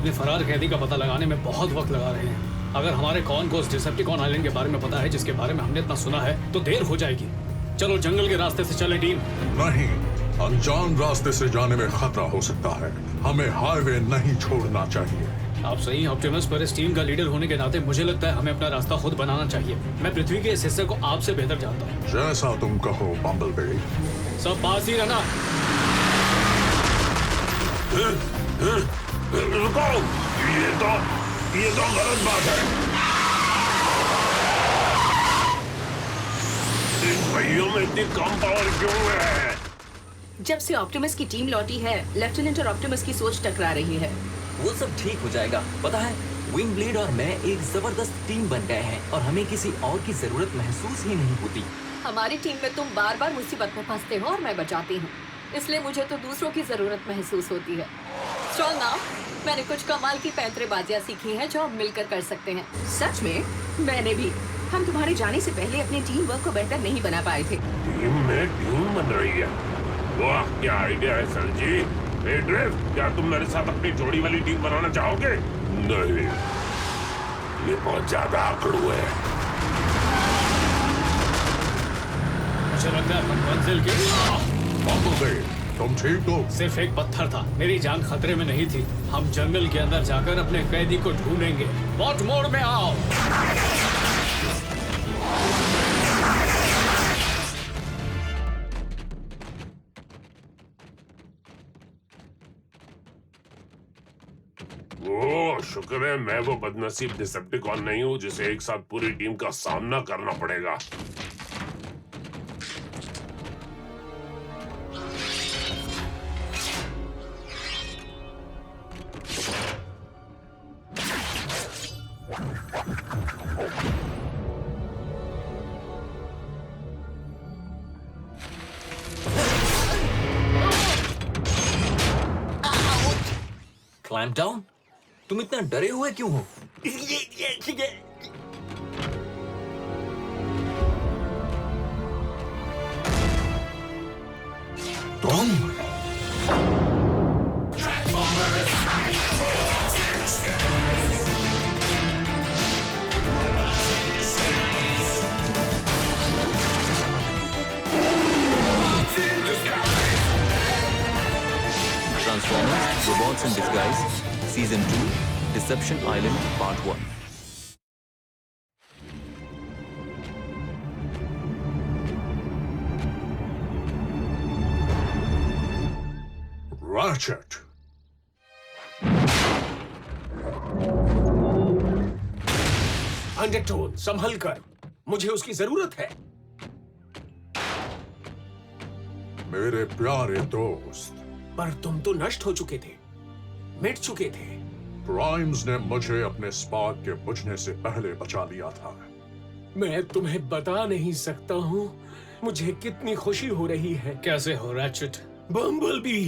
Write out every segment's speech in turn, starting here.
अपने फरार कैदी का पता लगाने में बहुत वक्त लगा रहे हैं। अगर हमारे कौन को उस डिसेप्टिकॉन आइलैंड के बारे में पता है जिसके बारे में हमने इतना सुना है तो देर हो जाएगी। चलो जंगल के रास्ते से चले टीम। नहीं, अनजान रास्ते से जाने में खतरा हो सकता है। हमें हाईवे नहीं छोड़ना चाहिए। आप सही ऑप्टिमस, पर इस टीम का लीडर होने के नाते मुझे लगता है हमें अपना रास्ता खुद बनाना चाहिए। मैं पृथ्वी के इस हिस्से को आपसे बेहतर जानता हूँ। जैसा तुम कहो बम्बलबी। सब पास ही रहना। रुको, ये तो गलत बात है। इन पहियों में इतनी कम पावर क्यों है? जब से ऑप्टिमस की टीम लौटी है, लेफ्टिनेंट और ऑप्टिमस की सोच टकरा रही है। वो सब ठीक हो जाएगा। पता है, विंग ब्लेड और मैं एक जबरदस्त टीम बन गए हैं और हमें किसी और की जरूरत महसूस ही नहीं होती। हमारी टीम में तुम बार बार मुसीबत में फंसते हो और मैं बचाती हूँ, इसलिए मुझे तो दूसरों की जरूरत महसूस होती है। स्ट्रॉन्ग नाउ, मैंने कुछ कमाल की पैंतरेबाजियां सीखी हैं जो हम मिलकर कर सकते हैं। सच में? मैंने भी। हम तुम्हारे जाने से पहले अपने टीम वर्क को बेहतर नहीं बना पाए थे। टीम में टीम बन रही है। वाह, क्या आइडिया है सर जी। हे ड्रिफ्ट, क्या तुम मेरे साथ अपनी जोड़ी वाली टीम बनाना चाहोगे? नहीं, ये बहुत ज्यादा आकड़ू है। मुझे लगता है हम मंजिल के बम्बलबी, तुम ठीक हो? सिर्फ एक पत्थर था, मेरी जान खतरे में नहीं थी। हम जंगल के अंदर जाकर अपने कैदी को ढूंढेंगे। बॉट मोड में आओ। ओह, शुक्र है मैं वो बदनसीब डिसेप्टिकॉन नहीं हूँ जिसे एक साथ पूरी टीम का सामना करना पड़ेगा। Climb down? तुम इतना डरे हुए क्यों हो? तुम Transformers: Robots in Disguise, Season 2, Deception Island, Part 1. Ratchet. Undertone, संभल कर, मुझे उसकी जरूरत है। मेरे प्यारे दोस्त, पर तुम तो नष्ट हो चुके थे, मिट चुके थे। प्राइम्स ने मुझे अपने स्पार्क के बुझने से पहले बचा लिया था। मैं तुम्हें बता नहीं सकता हूँ मुझे कितनी खुशी हो रही है। कैसे हो रैचेट? बम्बलबी,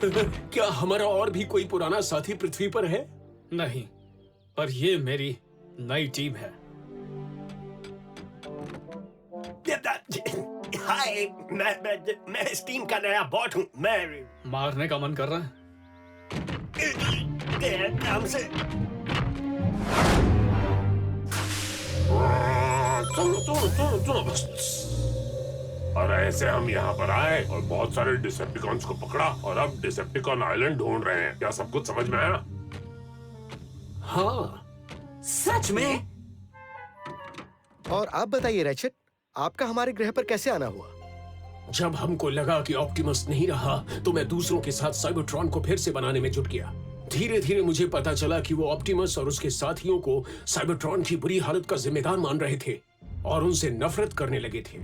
क्या हमारा और भी कोई पुराना साथी पृथ्वी पर है? नहीं, पर ये मेरी नई टीम है। हाय, मैं इस टीम का नया बॉट हूँ। मैं मारने का मन कर रहा है? हमसे सुनो बस। और ऐसे हम यहाँ पर आए और बहुत सारे डिसेप्टिकॉन्स को पकड़ा और अब डिसेप्टिकॉन आइलैंड ढूंढ रहे हैं। क्या सब कुछ समझ में आया? हाँ। सच में? और आप बताइए रैचेट, आपका हमारे ग्रह पर कैसे आना हुआ? जब हमको लगा कि ऑप्टिमस नहीं रहा तो मैं दूसरों के साथ साइबरट्रॉन को फिर से बनाने में जुट गया। धीरे धीरे मुझे पता चला कि वो ऑप्टिमस और उसके साथियों को साइबरट्रॉन की बुरी हालत का जिम्मेदार मान रहे थे और उनसे नफरत करने लगे थे।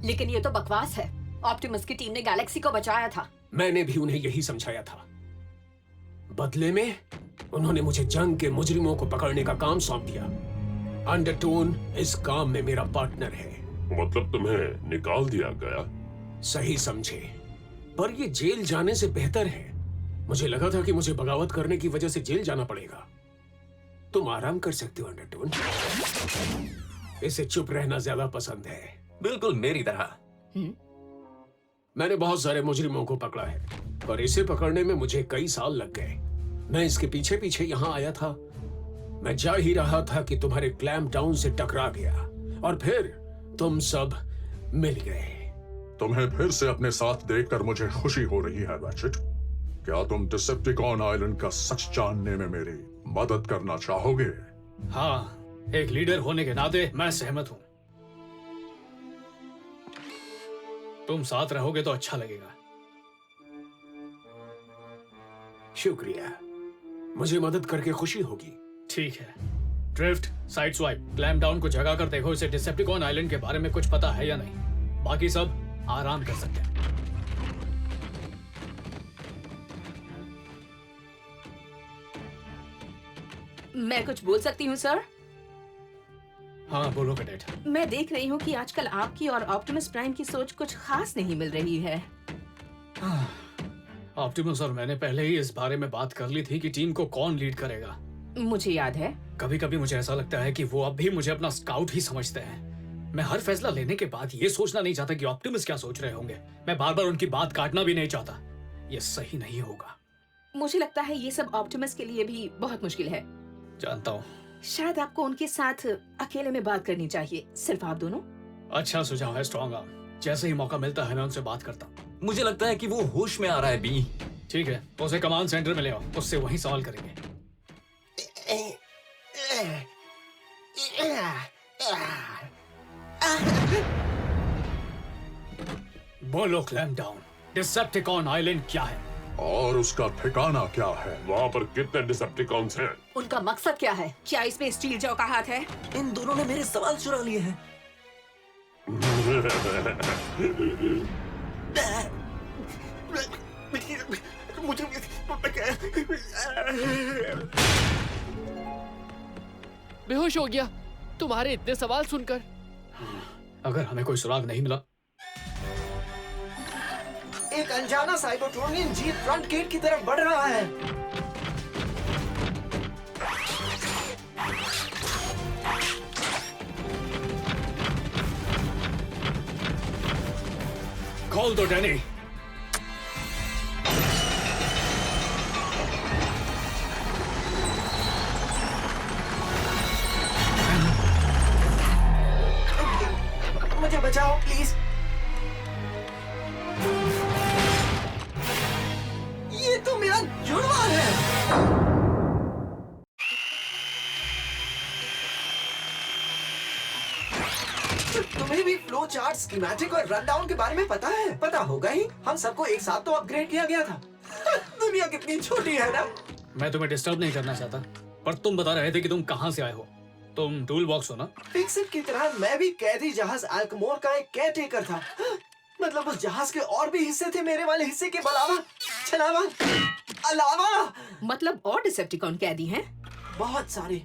लेकिन ये तो बकवास है। ऑप्टिमस की टीम ने गैलेक्सी को बचाया था। मैंने भी उन्हें यही समझाया था। बदले में उन्होंने मुझे जंग के मुजरिमों को पकड़ने का काम सौंप दिया। अंडरटोन इस काम में मेरा पार्टनर है। मतलब तुम्हें निकाल दिया गया? सही समझे, पर ये जेल जाने से बेहतर है। मुझे लगा था कि मुझे बगावत करने की वजह से जेल जाना पड़ेगा। तुम आराम कर सकते हो अंडरटोन। इसे चुप रहना ज्यादा पसंद है। बिल्कुल मेरी तरह। मैंने बहुत सारे मुजरिमों को पकड़ा है, पर इसे पकड़ने में मुझे कई साल लग गए। मैं इसके पीछे पीछे यहाँ आया था। मैं जा ही रहा था कि तुम्हारे क्लैम्प डाउन से टकरा गया और फिर तुम सब मिल गए। तुम्हें फिर से अपने साथ देखकर मुझे खुशी हो रही है रैचेट। क्या तुम डिसेप्टिकॉन आइलैंड का सच जानने में मेरी मदद करना चाहोगे? हाँ, एक लीडर होने के नाते मैं सहमत हूँ। तुम साथ रहोगे तो अच्छा लगेगा। शुक्रिया, मुझे मदद करके खुशी होगी। ठीक है। Drift, side swipe, clamp down को जगा कर देखो इसे डिसेप्टिकॉन आइलैंड के बारे में कुछ पता है या नहीं। बाकी सब आराम कर सकते हैं। मैं कुछ बोल सकती हूँ सर? हाँ बोलो कैडेट। मैं देख रही हूँ कि आजकल आपकी और ऑप्टिमस प्राइम की सोच कुछ खास नहीं मिल रही है। ऑप्टिमस और मैंने पहले ही इस बारे में बात कर ली थी कि टीम को कौन लीड करेगा। मुझे याद है। कभी कभी मुझे ऐसा लगता है कि वो अब भी मुझे अपना स्काउट ही समझते हैं। मैं हर फैसला लेने के बाद ये सोचना नहीं चाहता कि ऑप्टिमस क्या सोच रहे होंगे। मैं बार बार उनकी बात काटना भी नहीं चाहता। ये सही नहीं होगा। मुझे लगता है ये सब ऑप्टिमस के लिए भी बहुत मुश्किल है। जानता हूँ। शायद आपको उनके साथ अकेले में बात करनी चाहिए, सिर्फ आप दोनों। अच्छा सुझाव है स्ट्रॉन्ग आर्म। जैसे ही मौका मिलता है मैं उनसे बात करता हूँ। मुझे लगता है कि वो होश में आ रहा है बी। ठीक है, उसे कमांड सेंटर में ले आओ, उससे वहीं सवाल करेंगे। बोलो क्लैम्प डाउन, डिसेप्टिकॉन आइलैंड क्या है और उसका ठिकाना क्या है? वहाँ पर कितने डिसेप्टिकॉन्स हैं? उनका मकसद क्या है? क्या इसमें स्टील जॉ का हाथ है? इन दोनों ने मेरे सवाल चुरा लिए हैं। बेहोश हो गया तुम्हारे इतने सवाल सुनकर। अगर हमें कोई सुराग नहीं मिला। एक अनजाना साइबोट्रोनियन जीप फ्रंट गेट की तरफ बढ़ रहा है। खोल दो डैनी। मुझे बचाओ प्लीज। ये तो मेरा जुड़वा है। तुम्हें भी फ्लो चार्ट, स्कीमेटिक और रन डाउन के बारे में पता है? पता होगा ही। हम सबको एक साथ तो अपग्रेड किया गया था। दुनिया कितनी छोटी है ना। मैं तुम्हें डिस्टर्ब नहीं करना चाहता, पर तुम बता रहे थे कि तुम कहाँ से आए हो। तुम टूल बॉक्स हो ना? फिक्सिट की तरह मैं भी कैदी जहाज अल्कमोर का एक केयरटेकर था। मतलब उस जहाज के और भी हिस्से थे मेरे वाले हिस्से के अलावा। मतलब और डिसेप्टिकॉन कैदी हैं? बहुत सारे।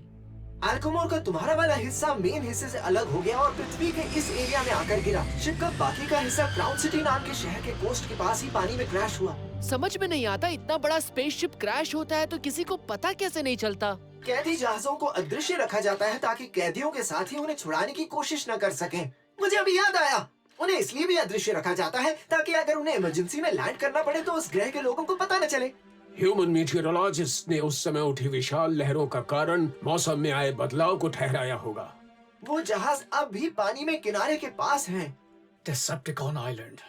अल्कमोर का तुम्हारा वाला हिस्सा मेन हिस्से से अलग हो गया और पृथ्वी के इस एरिया में आकर गिरा। शिप का बाकी का हिस्सा क्राउन सिटी नाम के शहर के कोस्ट के पास ही पानी में क्रैश हुआ। समझ में नहीं आता, इतना बड़ा स्पेसशिप क्रैश होता है तो किसी को पता कैसे नहीं चलता? कैदी जहाजों को अदृश्य रखा जाता है ताकि कैदियों के साथी उन्हें छुड़ाने की कोशिश न कर सकें। मुझे अभी याद आया, उन्हें इसलिए भी अदृश्य रखा जाता है ताकि अगर उन्हें इमरजेंसी में लैंड करना पड़े तो उस ग्रह के लोगों को पता न चले। ह्यूमन मीटियोरोलॉजिस्ट ने उस समय उठी विशाल लहरों का कारण मौसम में आए बदलाव को ठहराया होगा। वो जहाज अब भी पानी में किनारे के पास है। Decepticon island.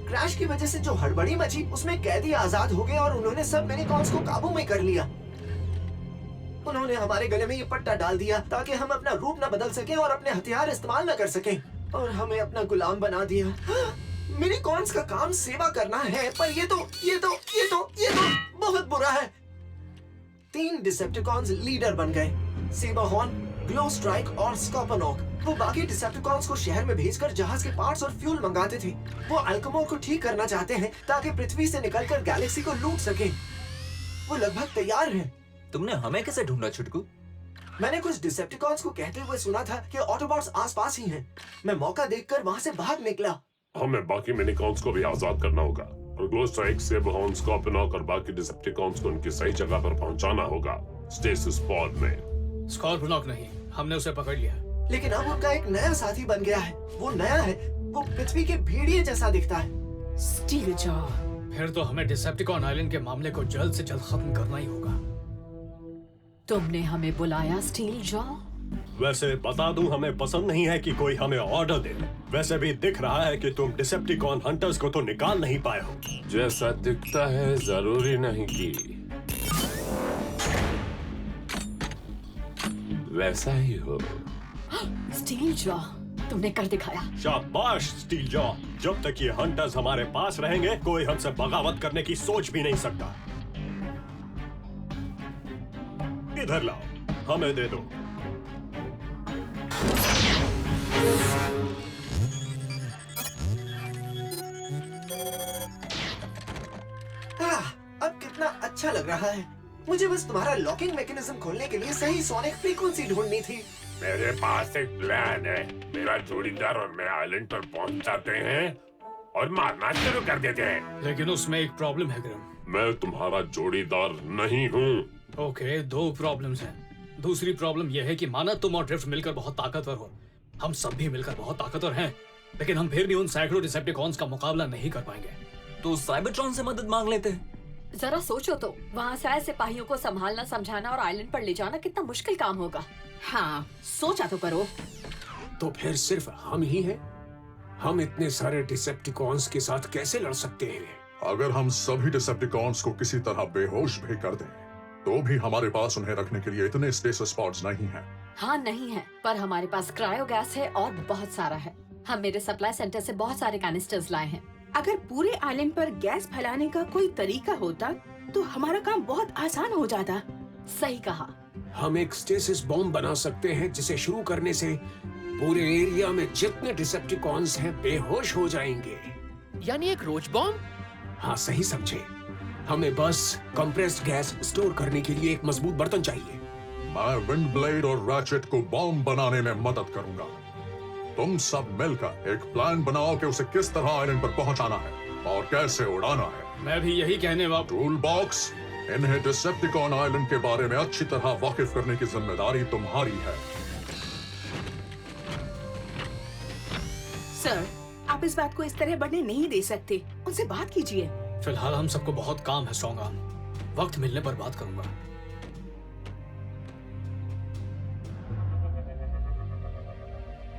क्रैश की वजह से जो हड़बड़ी मची उसमें कैदी आजाद हो गए और उन्होंने सब मिनीकॉन्स को काबू में कर लिया। उन्होंने हमारे गले में ये पट्टा डाल दिया ताकि हम अपना रूप न बदल सकें और अपने हथियार इस्तेमाल न कर सकें, और हमें अपना गुलाम बना दिया। मिनीकॉन्स का काम सेवा करना है, पर ये तो बहुत बुरा है। 3 डिसेप्टिकॉन्स लीडर बन गए, सेबाहॉर्न, ग्लो स्ट्राइक और स्कॉर्पनॉक। वो बाकी डिसेप्टिकॉन्स को शहर में भेजकर जहाज के पार्ट्स और फ्यूल मंगाते थे। वो अल्कमोर को ठीक करना चाहते हैं ताकि पृथ्वी से निकलकर गैलेक्सी को लूट सके। वो लगभग तैयार हैं। तुमने हमें कैसे ढूंढा छुटकू? मैंने कुछ डिसेप्टिकॉन्स को कहते हुए सुना था कि ऑटोबॉट्स आसपास ही हैं। मैं मौका देखकर वहाँ से भाग निकला। हमें बाकी मिनीकॉन्स को भी आजाद करना होगा और ग्लो स्ट्राइक, सेबहॉर्न, स्कॉर्पियोनॉक और बाकी डिसेप्टिकॉन्स को उनकी सही जगह पर पहुंचाना होगा, स्टेसिस पॉड में। स्कॉर्पियोनॉक नहीं, हमने उसे पकड़ लिया। लेकिन अब उनका एक नया साथी बन गया है। वो नया है, वो पृथ्वी के भेड़िए जैसा दिखता है। Steel jaw. फिर तो हमें डिसेप्टिकॉन आइलैंड के मामले को जल्द से जल्द खत्म करना ही होगा। तुमने हमें बुलाया स्टील जॉ? वैसे बता दूं, हमें पसंद नहीं है कि कोई हमें ऑर्डर दे। वैसे भी दिख रहा है कि तुम डिसेप्टिकॉन हंटर्स को तो निकाल नहीं पाए हो। जैसा दिखता है जरूरी नहीं कि वैसा ही हो। स्टील जॉ, तुमने कर दिखाया। शाबाश स्टील जॉ। जब तक ये हंटर्स हमारे पास रहेंगे, कोई हमसे बगावत करने की सोच भी नहीं सकता। इधर लाओ, हमें दे दो। अब कितना अच्छा लग रहा है। मुझे बस तुम्हारा लॉकिंग मैकेनिज्म खोलने के लिए सही सोनिक फ्रीक्वेंसी ढूंढनी थी। मेरे पास एक प्लान है। मेरा जोड़ीदार और मैं आइलैंड पर पहुंच जाते हैं और मारना शुरू कर देते हैं। लेकिन उसमें एक प्रॉब्लम है ग्रम। मैं तुम्हारा जोड़ीदार नहीं हूँ। ओके, दो प्रॉब्लम्स हैं। दूसरी प्रॉब्लम यह है कि माना तुम और ड्रिफ्ट मिलकर बहुत ताकतवर हो, हम सब भी मिलकर बहुत ताकतवर हैं, लेकिन हम फिर भी उन सैकड़ों डिसेप्टिकॉन्स का मुकाबला नहीं कर पाएंगे। तो साइबरट्रॉन से मदद मांग लेते। जरा सोचो तो, वहाँ से आए सिपाहियों को संभालना, समझाना और आइलैंड पर ले जाना कितना मुश्किल काम होगा। हाँ, सोचा तो करो। तो फिर सिर्फ हम ही हैं? हम इतने सारे डिसेप्टिकॉन्स के साथ कैसे लड़ सकते हैं? अगर हम सभी डिसेप्टिकॉन्स को किसी तरह बेहोश भी कर दें, तो भी हमारे पास उन्हें रखने के लिए इतने स्टेसिस पॉड्स नहीं हैं। हाँ नहीं है, पर हमारे पास क्रायो गैस है और बहुत सारा है। हम मेरे सप्लाई सेंटर से बहुत सारे कैनिस्टर्स लाए हैं। अगर पूरे आइलैंड पर गैस फैलाने का कोई तरीका होता तो हमारा काम बहुत आसान हो जाता। सही कहा। हम एक स्टेसिस बॉम्ब बना सकते हैं जिसे शुरू करने से पूरे एरिया में जितने डिसेप्टिकॉन्स हैं बेहोश हो जाएंगे। यानी एक रोज बॉम्ब? हाँ, सही समझे। हमें बस कंप्रेस्ड गैस स्टोर करने के लिए एक मजबूत बर्तन चाहिए। मैं विंड ब्लेड और रैचेट को बॉम्ब बनाने में मदद करूंगा। तुम सब मिलकर एक प्लान बनाओ कि उसे किस तरह आइलैंड पर पहुंचाना है और कैसे उड़ाना है। मैं भी यही कहने वाला। टूल बॉक्स, इन्हें डिसेप्टिकॉन आइलैंड के बारे में अच्छी तरह वाकिफ करने की जिम्मेदारी तुम्हारी है। सर, आप इस बात को इस तरह बढ़ने नहीं दे सकते। उनसे बात कीजिए। फिलहाल हम सबको बहुत काम है स्ट्रॉन्ग आर्म। वक्त मिलने पर बात करूंगा।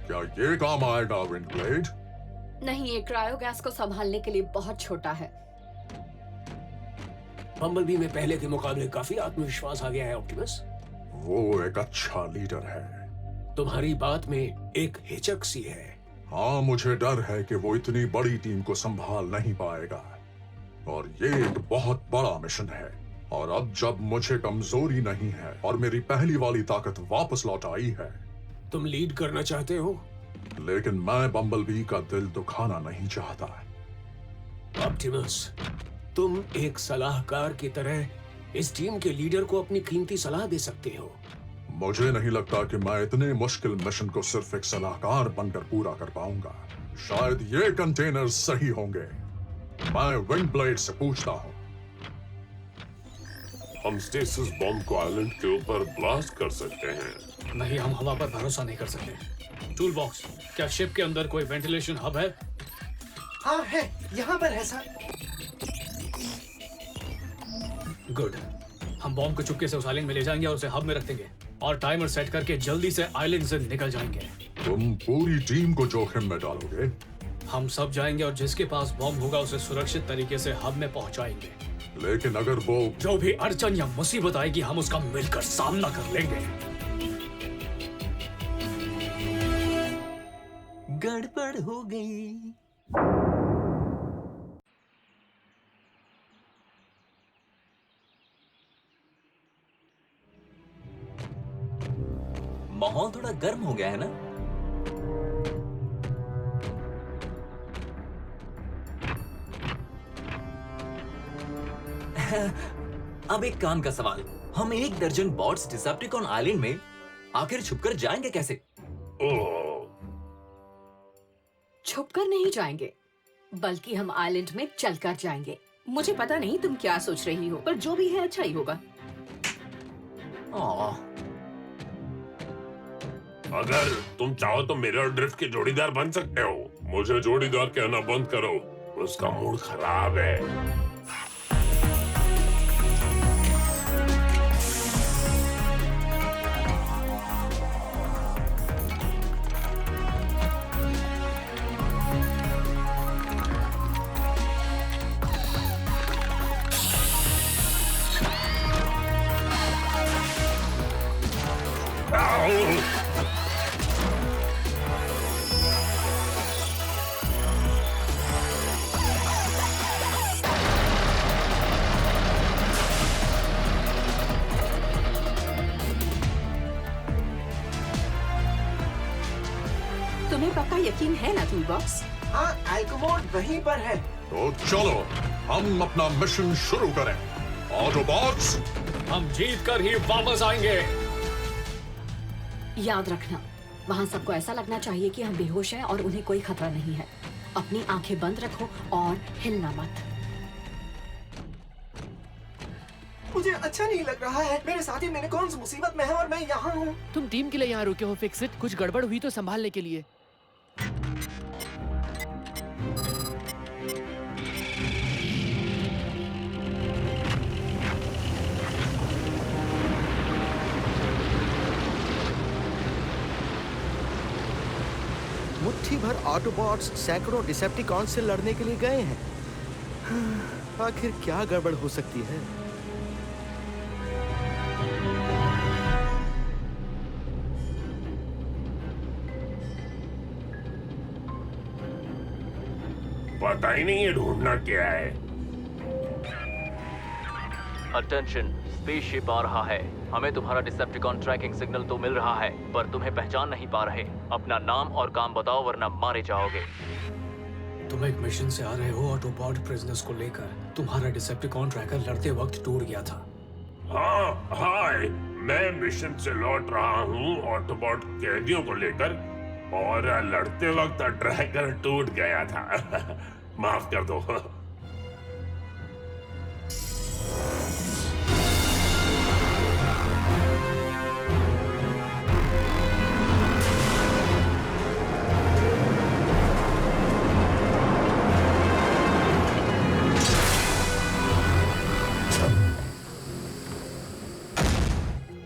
क्या ये काम आएगा विंड ब्लेड? नहीं, ये क्रायो गैस को संभालने के लिए बहुत छोटा है। बम्बलबी में पहले के मुकाबले काफी आत्मविश्वास आ गया है ऑप्टिमस। वो एक अच्छा लीडर है। तुम्हारी बात में एक हिचक सी है। हाँ, मुझे डर है कि वो इतनी बड़ी टीम को संभाल नहीं पाएगा और ये एक बहुत बड़ा मिशन है। और अब जब मुझे कमजोरी नहीं है और मेरी पहली वाली ताकत वापस लौट आई है। तुम लीड करना चाहते हो? लेकिन मैं बम्बलबी का दिल दुखाना नहीं चाहता। ऑप्टिमस, तुम एक सलाहकार की तरह इस टीम के लीडर को अपनी कीमती सलाह दे सकते हो। मुझे नहीं लगता कि मैं इतने मुश्किल मिशन को सिर्फ एक सलाहकार बनकर पूरा कर पाऊंगा। शायद ये कंटेनर सही होंगे। मैं विंड ब्लेड से पूछता हूँ। हम स्टेसिस बॉम्ब को आइलैंड के ऊपर ब्लास्ट कर सकते हैं। नहीं, हम हवा पर भरोसा नहीं कर सकते। टूल बॉक्स, क्या शिप के अंदर कोई वेंटिलेशन हब है? हाँ है, यहाँ पर है सर। गुड। हम बॉम्ब को चुपके से उस आइलैंड में ले जाएंगे और उसे हब में रख देंगे और टाइमर सेट करके जल्दी से आइलैंड से निकल जाएंगे। तुम पूरी टीम को जोखिम में डालोगे? हम सब जाएंगे और जिसके पास बॉम्ब होगा उसे सुरक्षित तरीके से हब में पहुंचाएंगे। लेकिन अगर वो जो भी अड़चन या मुसीबत आएगी, हम उसका मिलकर सामना कर लेंगे। गड़बड़ हो गई। माहौल थोड़ा गर्म हो गया है ना? अब एक काम का सवाल। हम 1 दर्जन बॉट्स डिसेप्टिकॉन आइलैंड में आखिर छुपकर जाएंगे कैसे? ओह, छुपकर नहीं जाएंगे, बल्कि हम आइलैंड में चलकर जाएंगे। मुझे पता नहीं तुम क्या सोच रही हो, पर जो भी है अच्छा ही होगा। अगर तुम चाहो तो मेरे और ड्रिफ्ट के जोड़ीदार बन सकते हो। मुझे जोड़ीदार कहना बंद करो, उसका मूड खराब है। हूँ। तुम्हें पक्का यकीन है ना टूल बॉक्स? हाँ, एल्कोमोड वहीं पर है। तो चलो हम अपना मिशन शुरू करें। ऑटोबॉट्स, हम जीत कर ही वापस आएंगे। याद रखना, वहाँ सबको ऐसा लगना चाहिए कि हम बेहोश हैं और उन्हें कोई खतरा नहीं है। अपनी आंखें बंद रखो और हिलना मत। मुझे अच्छा नहीं लग रहा है। मेरे साथी यूनिकॉर्न्स मुसीबत में है और मैं यहाँ हूँ। तुम टीम के लिए यहाँ रुके हो फिक्स इट। कुछ गड़बड़ हुई तो संभालने के लिए। मुट्ठी भर ऑटोबॉट्स सैकड़ों डिसेप्टिकॉन से लड़ने के लिए गए हैं। आखिर क्या गड़बड़ हो सकती है? पता ही नहीं ये ढूंढना क्या है। अटेंशन, स्पेसशिप आ रहा है। हमें तुम्हारा डिसेप्टिकॉन ट्रैकिंग सिग्नल तो मिल रहा है, पर तुम्हें पहचान नहीं पा रहे। अपना नाम और काम बताओ वरना मारे जाओगे। तुम एक मिशन से आ रहे हो ऑटोबॉट प्रिजनर्स को लेकर। तुम्हारा डिसेप्टिकॉन ट्रैकर लड़ते वक्त टूट गया था। हाँ, हाय, मैं मिशन से लौट रहा हूँ ऑटोबॉट कैदियों को लेकर, और लड़ते वक्त ट्रैकर टूट गया था। माफ कर दो।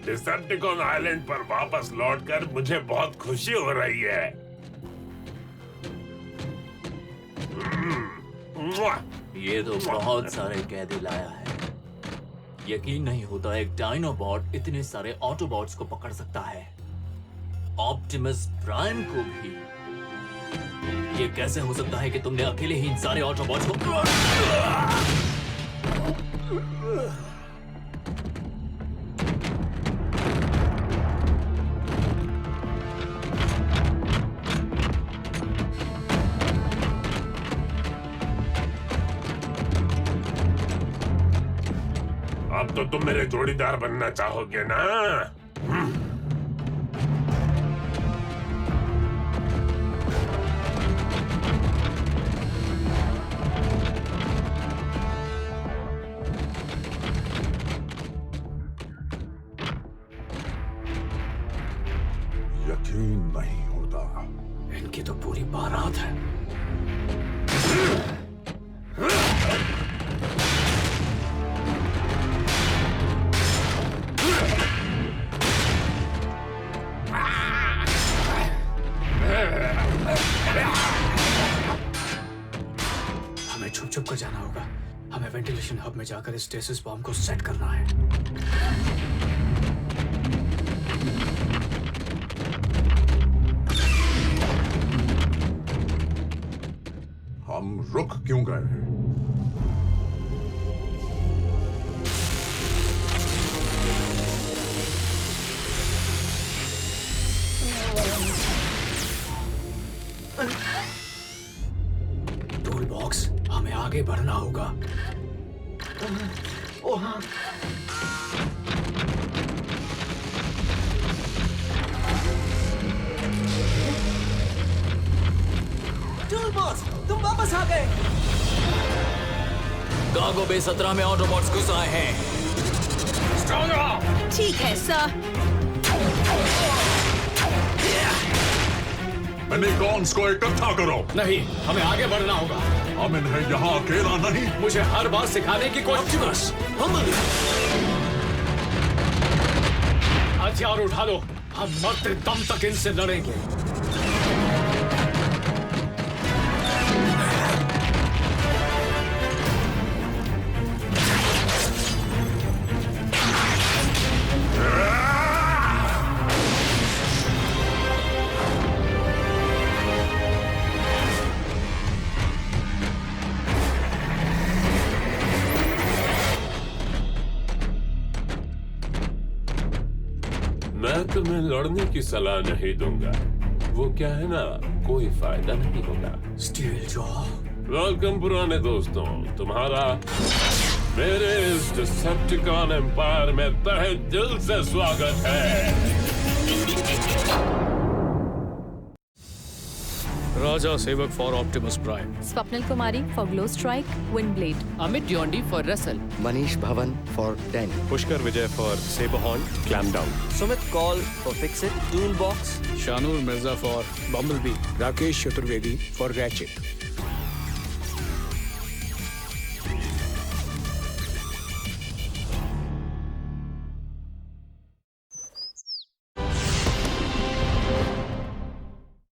डिसेप्टिकॉन आइलैंड पर वापस लौटकर मुझे बहुत खुशी हो रही है। ये तो बहुत सारे कैदी लाया है। यकीन नहीं होता एक डायनोबॉट इतने सारे ऑटोबॉट्स को पकड़ सकता है, ऑप्टिमस प्राइम को भी। ये कैसे हो सकता है कि तुमने अकेले ही इन सारे ऑटोबॉट्स को... अब तो तुम मेरे जोड़ीदार बनना चाहोगे ना? यकीन नहीं होता। इनकी तो पूरी बारात है। हमें छुप छुप कर जाना होगा। हमें वेंटिलेशन हब में जाकर स्टेसिस बॉम्ब को सेट करना है। हम रुक क्यों गए हैं? टूल बॉक्स, हमें आगे बढ़ना होगा। ओ हाँ। टूल बॉक्स, तुम वापस आ गए। कार्गो बे 17 में ऑटोबॉट्स घुस आए हैं। ठीक है सर। यूनिकॉर्न्स को इकट्ठा करो। नहीं, हमें आगे बढ़ना होगा। हम इन्हें यहाँ अकेला नहीं। मुझे हर बात सिखाने की कोशिश। हथियार उठा लो। हम मरते दम तक इनसे लड़ेंगे। मैं तुम्हें लड़ने की सलाह नहीं दूंगा। वो क्या है ना, कोई फायदा नहीं होगा। स्टील जॉ, वेलकम पुराने दोस्तों, तुम्हारा मेरे इस डिसेप्टिकॉन एम्पायर में तहे दिल से स्वागत है। Raja Sevak for Optimus Prime, Swapnil Kumari for Glowstrike Windblade, Amit Jondi for Russell, Manish Bhavan for Danny, Pushkar Vijay for Seahorn Clam Down, Sumit Kaul for Fixit Toolbox, Shanoor Mirza for Bumblebee, Rakesh Chaturvedi for ratchet,